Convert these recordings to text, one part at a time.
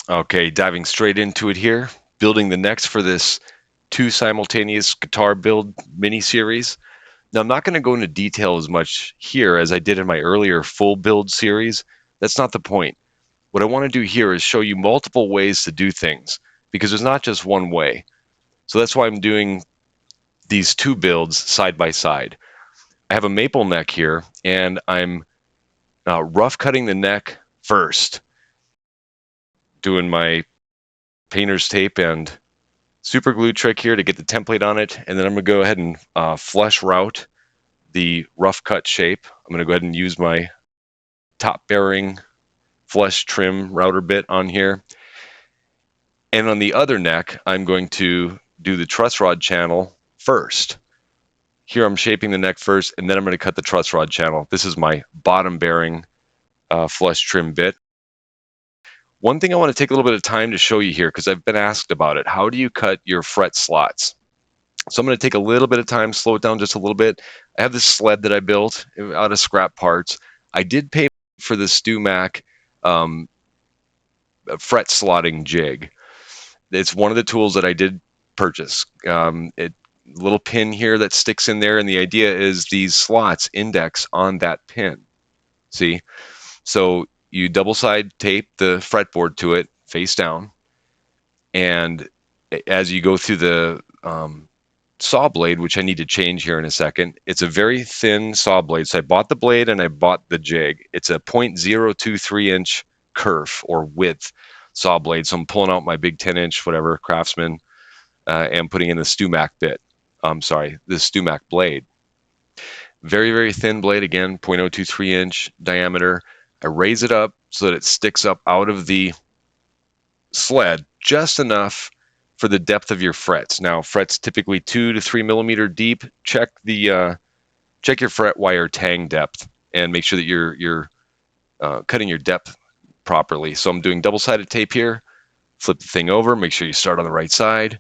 Okay, diving straight into it here, building the necks for this two simultaneous guitar build mini series. Now, I'm not going to go into detail as much here as I did in my earlier full build series. That's not the point. What I want to do here is show you multiple ways to do things because there's not just one way. So that's why I'm doing these two builds side by side. I have a maple neck here, and I'm rough cutting the neck first, doing my painter's tape and super glue trick here to get the template on it, and then I'm going to go ahead and flush route the rough cut shape. I'm going to go ahead and use my top bearing flush trim router bit on here. And on the other neck, I'm going to do the truss rod channel first. Here I'm shaping the neck first, and then I'm going to cut the truss rod channel. This is my bottom bearing flush trim bit. One thing I want to take a little bit of time to show you here, because I've been asked about it. How do you cut your fret slots? So I'm going to take a little bit of time, slow it down just a little bit. I have this sled that I built out of scrap parts. I did pay for the StewMac fret slotting jig. It's one of the tools that I did purchase. Little pin here that sticks in there, and the idea is these slots index on that pin. See? So you double side tape the fretboard to it face down, and as you go through the saw blade, which I need to change here in a second, it's a very thin saw blade. So I bought the blade and I bought the jig. It's a 0.023 inch kerf or width saw blade. So I'm pulling out my big 10-inch whatever Craftsman and putting in the StewMac bit. The StewMac blade. Very, very thin blade, again, 0.023 inch diameter. I raise it up so that it sticks up out of the sled just enough for the depth of your frets. Now, frets typically 2 to 3 millimeter deep. Check your fret wire tang depth and make sure that you're cutting your depth properly. So I'm doing double-sided tape here. Flip the thing over. Make sure you start on the right side,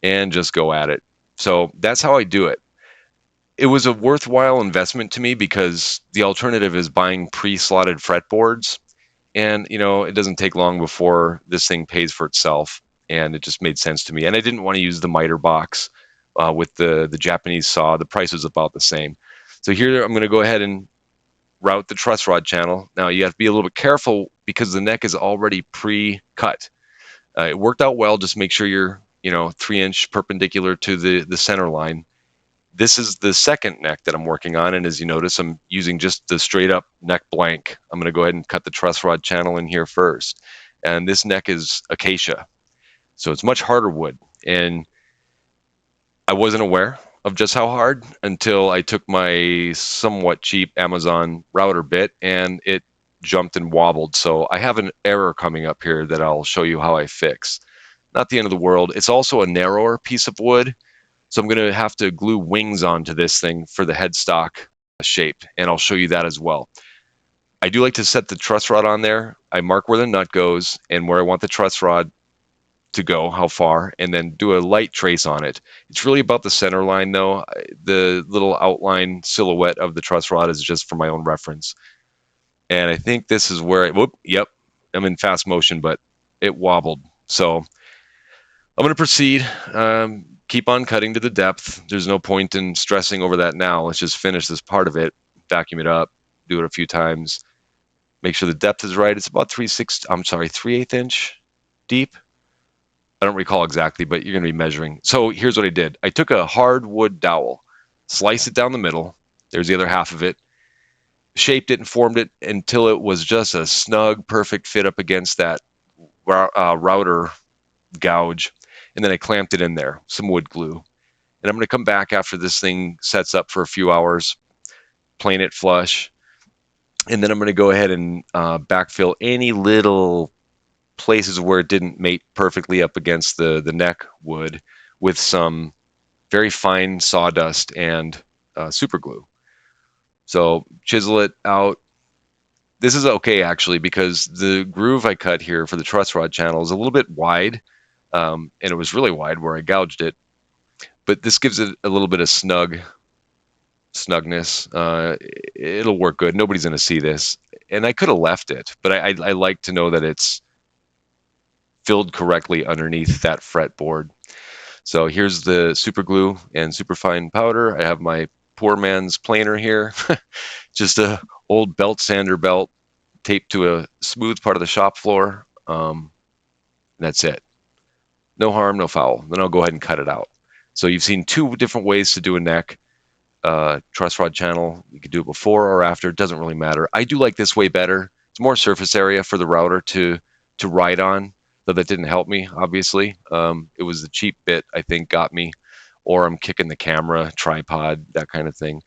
and just go at it. So that's how I do it. It was a worthwhile investment to me because the alternative is buying pre-slotted fretboards, and it doesn't take long before this thing pays for itself, and it just made sense to me. And I didn't want to use the miter box with the Japanese saw. The price was about the same. So here I'm going to go ahead and route the truss rod channel. Now you have to be a little bit careful because the neck is already pre-cut. It worked out well. Just make sure you're 3-inch perpendicular to the center line. This is the second neck that I'm working on, and as you notice, I'm using just the straight up neck blank. I'm going to go ahead and cut the truss rod channel in here first. And this neck is Acacia, so it's much harder wood. And I wasn't aware of just how hard until I took my somewhat cheap Amazon router bit and it jumped and wobbled. So I have an error coming up here that I'll show you how I fix. Not the end of the world. It's also a narrower piece of wood, so I'm going to have to glue wings onto this thing for the headstock shape, and I'll show you that as well. I do like to set the truss rod on there. I mark where the nut goes and where I want the truss rod to go, how far, and then do a light trace on it. It's really about the center line, though. The little outline silhouette of the truss rod is just for my own reference. And I think this is where I'm in fast motion, but it wobbled. So I'm going to proceed. Keep on cutting to the depth. There's no point in stressing over that now. Let's just finish this part of it, vacuum it up, do it a few times, make sure the depth is right. It's about 3/8 inch deep. I don't recall exactly, but you're going to be measuring. So here's what I did. I took a hardwood dowel, sliced it down the middle. There's the other half of it. Shaped it and formed it until it was just a snug, perfect fit up against that router gouge. And then I clamped it in there, some wood glue. And I'm going to come back after this thing sets up for a few hours, plane it flush. And then I'm going to go ahead and backfill any little places where it didn't mate perfectly up against the neck wood with some very fine sawdust and super glue. So chisel it out. This is okay, actually, because the groove I cut here for the truss rod channel is a little bit wide, and it was really wide where I gouged it. But this gives it a little bit of snugness. It'll work good. Nobody's going to see this. And I could have left it, but I like to know that it's filled correctly underneath that fretboard. So here's the super glue and superfine powder. I have my poor man's planer here, just a old belt sander belt taped to a smooth part of the shop floor. That's it. No harm, no foul. Then I'll go ahead and cut it out. So you've seen two different ways to do a neck. Truss rod channel, you could do it before or after. It doesn't really matter. I do like this way better. It's more surface area for the router to ride on, though that didn't help me, obviously. It was the cheap bit, I think, got me, or I'm kicking the camera, tripod, that kind of thing.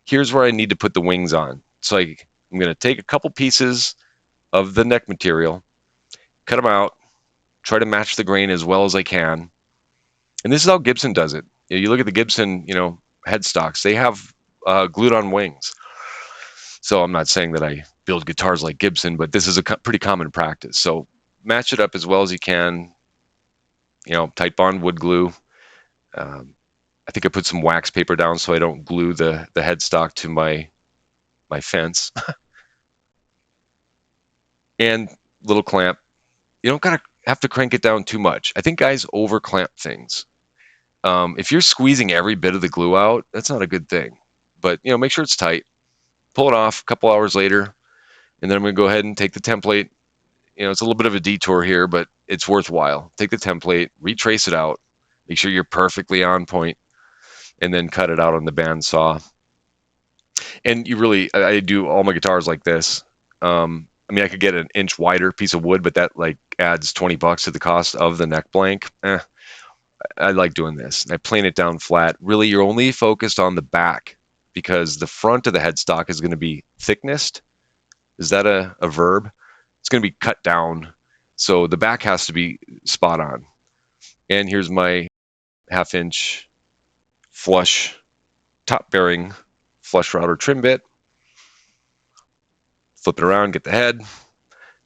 Here's where I need to put the wings on. So I'm going to take a couple pieces of the neck material, cut them out, try to match the grain as well as I can. And this is how Gibson does it. You look at the Gibson, headstocks, they have glued on wings. So I'm not saying that I build guitars like Gibson, but this is a pretty common practice. So match it up as well as you can. Tight bond wood glue. I think I put some wax paper down so I don't glue the headstock to my fence. And little clamp. You don't gotta have to crank it down too much. I think guys over clamp things. If you're squeezing every bit of the glue out, that's not a good thing. But make sure it's tight. Pull it off a couple hours later, and then I'm going to go ahead and take the template. It's a little bit of a detour here, but it's worthwhile. Take the template, retrace it out, make sure you're perfectly on point, and then cut it out on the bandsaw. And I do all my guitars like this. I could get an inch wider piece of wood, but that adds $20 to the cost of the neck blank. I like doing this. I plane it down flat. Really, you're only focused on the back because the front of the headstock is going to be thicknessed. Is that a verb? It's going to be cut down. So the back has to be spot on. And here's my 1/2 inch flush top bearing flush router trim bit. Flip it around, get the head.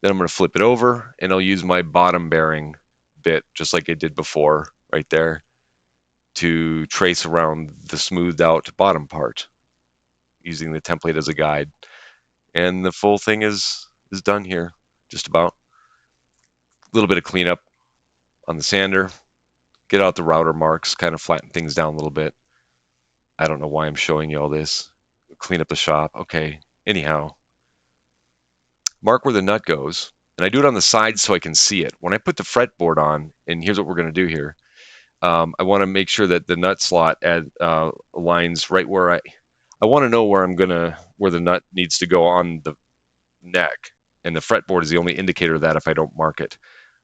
Then I'm going to flip it over and I'll use my bottom bearing bit just like I did before right there to trace around the smoothed out bottom part using the template as a guide. And the full thing is done here, just about. A little bit of cleanup on the sander, get out the router marks, kind of flatten things down a little bit. I don't know why I'm showing you all this. Clean up the shop. Okay, anyhow. Mark where the nut goes, and I do it on the side so I can see it. When I put the fretboard on, and here's what we're going to do here, I want to make sure that the nut slot aligns right where I want to know where where the nut needs to go on the neck, and the fretboard is the only indicator of that if I don't mark it.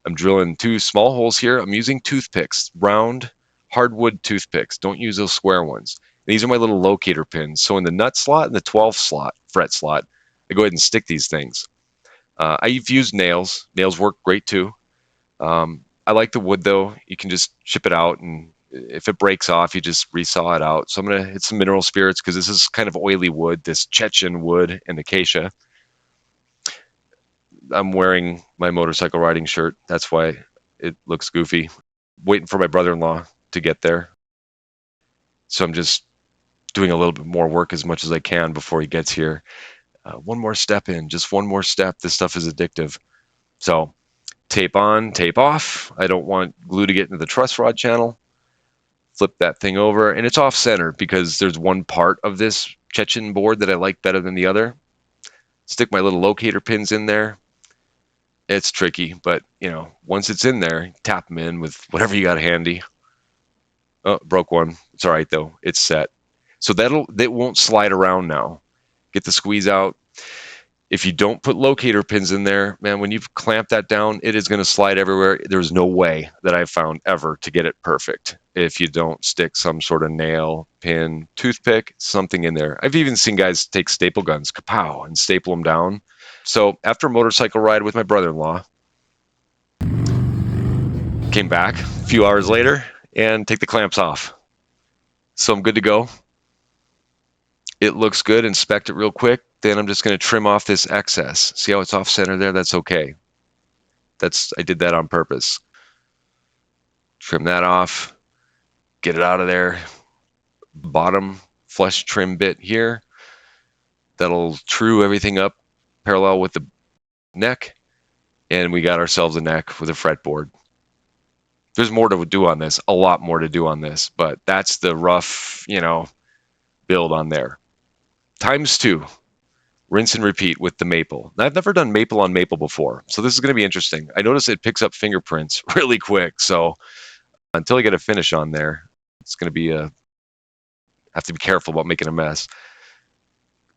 I'm drilling 2 small holes here. I'm using toothpicks, round hardwood toothpicks. Don't use those square ones. These are my little locator pins. So in the nut slot and the 12 slot, fret slot, I go ahead and stick these things. I've used nails. Nails work great too. I like the wood though. You can just ship it out, and if it breaks off, you just resaw it out. So I'm going to hit some mineral spirits because this is kind of oily wood, this Chechan wood and Acacia. I'm wearing my motorcycle riding shirt. That's why it looks goofy. Waiting for my brother-in-law to get there. So I'm just doing a little bit more work as much as I can before he gets here. One more step in, just one more step. This stuff is addictive. So tape on, tape off. I don't want glue to get into the truss rod channel. Flip that thing over, and it's off center because there's one part of this Chechan board that I like better than the other. Stick my little locator pins in there. It's tricky, but once it's in there, tap them in with whatever you got handy. Oh, broke one. It's all right though. It's set. So that won't slide around now. Get the squeeze out. If you don't put locator pins in there, man, when you've clamped that down, it is going to slide everywhere. There's no way that I've found ever to get it perfect if you don't stick some sort of nail, pin, toothpick, something in there. I've even seen guys take staple guns, kapow, and staple them down. So after a motorcycle ride with my brother-in-law, came back a few hours later and take the clamps off. So I'm good to go. It looks good. Inspect it real quick. Then I'm just going to trim off this excess. See how it's off center there? That's okay. I did that on purpose. Trim that off. Get it out of there. Bottom flush trim bit here. That'll true everything up parallel with the neck. and we got ourselves a neck with a fretboard. There's more to do on this, a lot more to do on this, but that's the rough, build on there. Times two, rinse and repeat with the maple. Now, I've never done maple on maple before, so this is going to be interesting. I notice it picks up fingerprints really quick, so until I get a finish on there, it's going to be have to be careful about making a mess.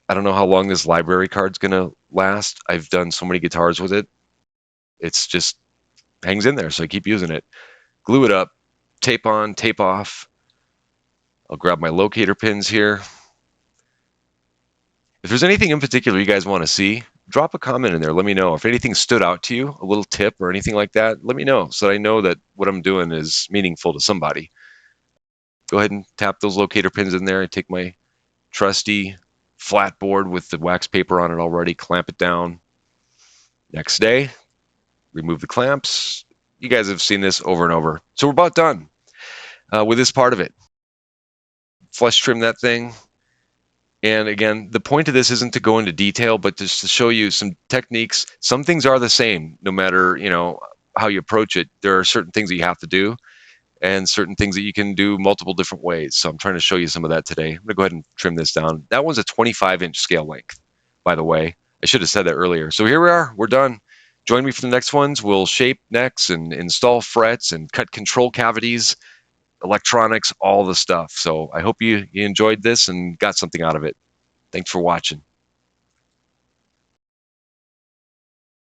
I don't know how long this library card's going to last. I've done so many guitars with it. It's just hangs in there, so I keep using it. Glue it up, tape on, tape off. I'll grab my locator pins here. If there's anything in particular you guys want to see, drop a comment in there. Let me know. If anything stood out to you, a little tip or anything like that, let me know so that I know that what I'm doing is meaningful to somebody. Go ahead and tap those locator pins in there. I take my trusty flat board with the wax paper on it already, clamp it down. Next day, remove the clamps. You guys have seen this over and over. So we're about done with this part of it. Flush trim that thing. And again, the point of this isn't to go into detail, but just to show you some techniques. Some things are the same, no matter how you approach it. There are certain things that you have to do, and certain things that you can do multiple different ways. So I'm trying to show you some of that today. I'm going to go ahead and trim this down. That one's a 25-inch scale length, by the way. I should have said that earlier. So here we are. We're done. Join me for the next ones. We'll shape necks and install frets and cut control cavities, electronics, all the stuff. So I hope you enjoyed this and got something out of it. Thanks for watching.